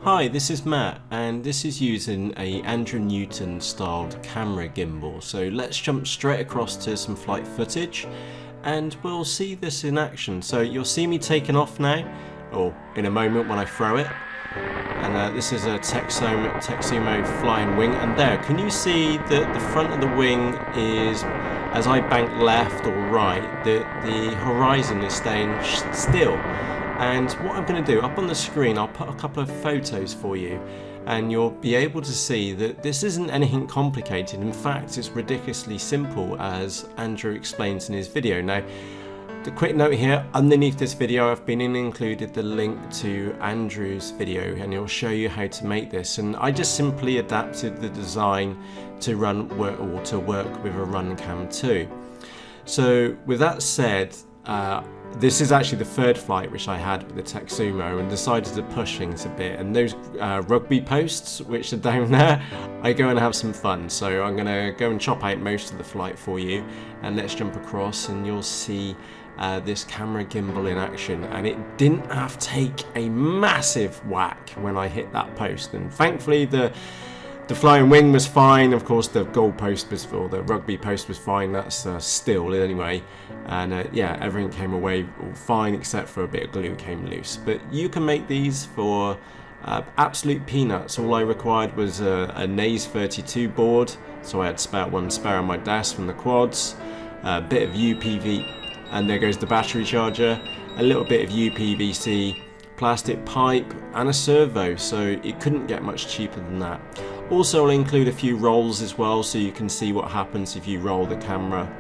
Hi, this is Matt, and this is using a Andrew Newton styled camera gimbal. So let's jump straight across to some flight footage and we'll see this in action. So you'll see me taking off now, or in a moment when I throw it. And this is a Teksumo flying wing, and there, can you see that the front of the wing is, as I bank left or right, the horizon is staying still. And what I'm going to do, up on the screen, I'll put a couple of photos for you, and you'll be able to see that this isn't anything complicated. In fact, it's ridiculously simple, as Andrew explains in his video. Now, the quick note here, underneath this video I've been included the link to Andrew's video, and it'll show you how to make this. And I just simply adapted the design to work with a RunCam 2. So with that said, this is actually the third flight which I had with the Teksumo, and decided to push things a bit. And those rugby posts which are down there, I go and have some fun. So I'm going to go and chop out most of the flight for you, and let's jump across and you'll see this camera gimbal in action. And it didn't have to take a massive whack when I hit that post, and thankfully the flying wing was fine. Of course, the goal post was, or the rugby post was fine. That's still anyway. And yeah, everything came away all fine except for a bit of glue came loose. But you can make these for absolute peanuts. All I required was a Naze 32 board. So I had one spare on my desk from the quads, a bit of UPV, and there goes the battery charger, a little bit of UPVC, plastic pipe, and a servo. So it couldn't get much cheaper than that. Also, I'll include a few rolls as well, so you can see what happens if you roll the camera.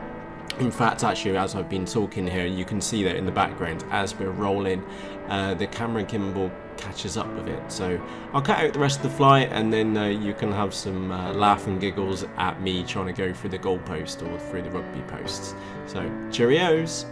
In fact, actually, as I've been talking here, you can see that in the background as we're rolling, the camera gimbal catches up with it. So I'll cut out the rest of the flight, and then you can have some laugh and giggles at me trying to go through the goalpost or through the rugby posts. So cheerios!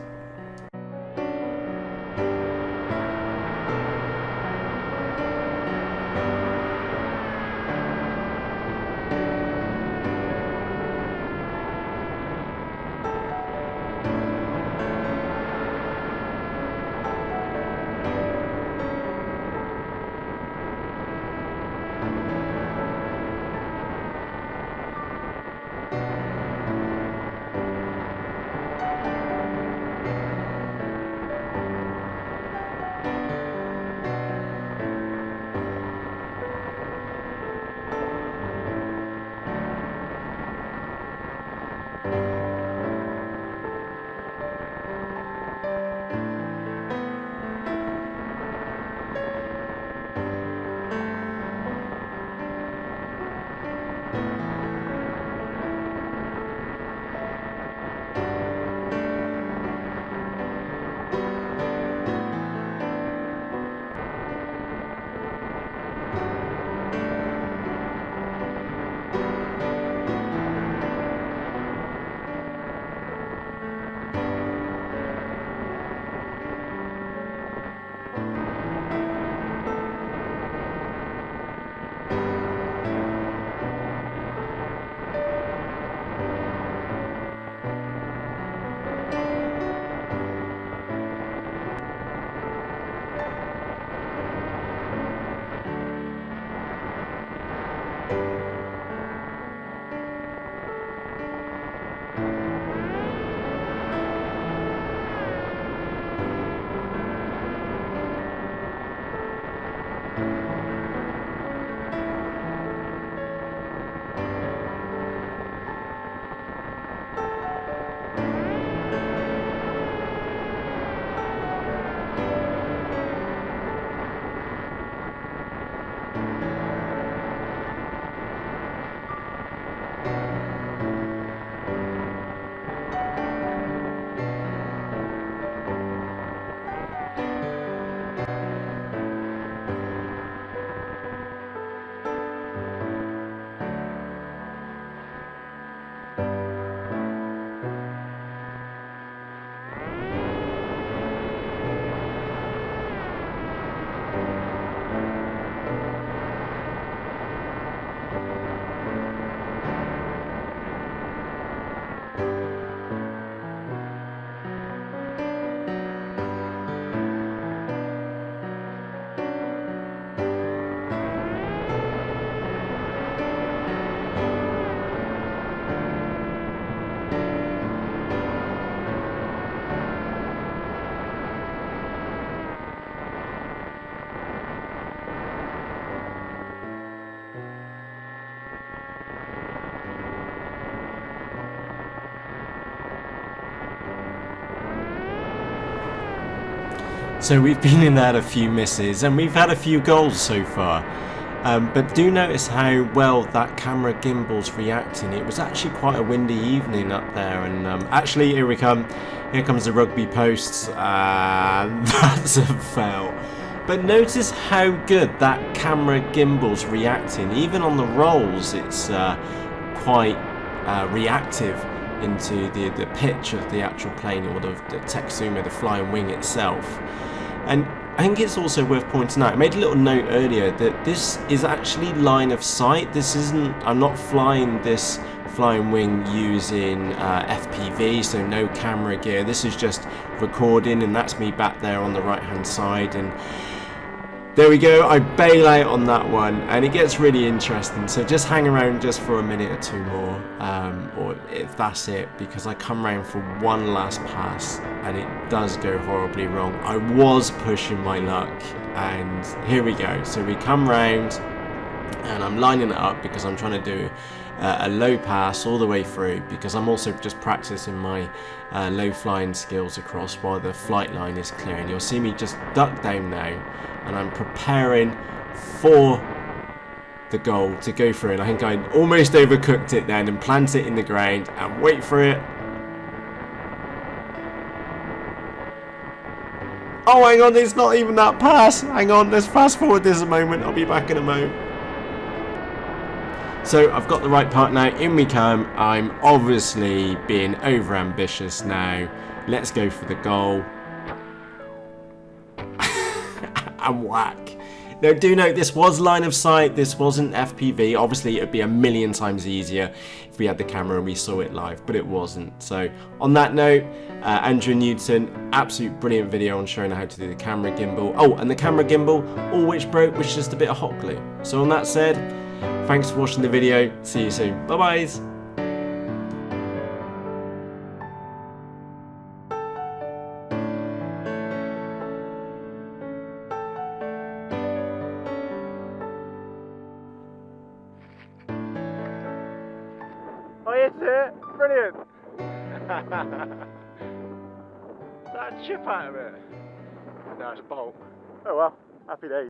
So we've been in there a few misses and we've had a few goals so far. But do notice how well that camera gimbal's reacting. It was actually quite a windy evening up there, and actually here we come. Here comes the rugby posts. That's a foul. But notice how good that camera gimbal's reacting. Even on the rolls, it's quite reactive into the pitch of the actual plane, or the Teksumo, the flying wing itself. And I think it's also worth pointing out, I made a little note earlier that this is actually line of sight. This isn't, I'm not flying this flying wing using FPV, so no camera gear. This is just recording, and that's me back there on the right hand side. And there we go, I bail out on that one, and it gets really interesting. So just hang around just for a minute or two more, or if that's it, because I come around for one last pass and it does go horribly wrong. I was pushing my luck, and here we go. So we come round and I'm lining it up because I'm trying to do a low pass all the way through, because I'm also just practicing my low flying skills across while the flight line is clear. And you'll see me just duck down now, and I'm preparing for the goal to go through, and I think I almost overcooked it then and plant it in the ground and wait for it. Oh, hang on, it's not even that pass. Hang on, let's fast forward this a moment. I'll be back in a moment. So I've got the right part now. In we come. I'm obviously being over ambitious now. Let's go for the goal. And whack. Now do note, this was line of sight, this wasn't FPV. Obviously it would be a million times easier if we had the camera and we saw it live, but it wasn't. So on that note, Andrew Newton, absolute brilliant video on showing how to do the camera gimbal. Oh, and the camera gimbal, all which broke was just a bit of hot glue. So on that said, thanks for watching the video, see you soon, bye bye. Oh, hit it! Brilliant! Is that a chip out of it? No, it's a bolt. Oh well, happy days.